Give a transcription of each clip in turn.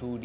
2D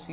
C++،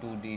2D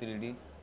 3D۔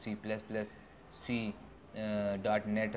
C++، .NET،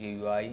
GUI،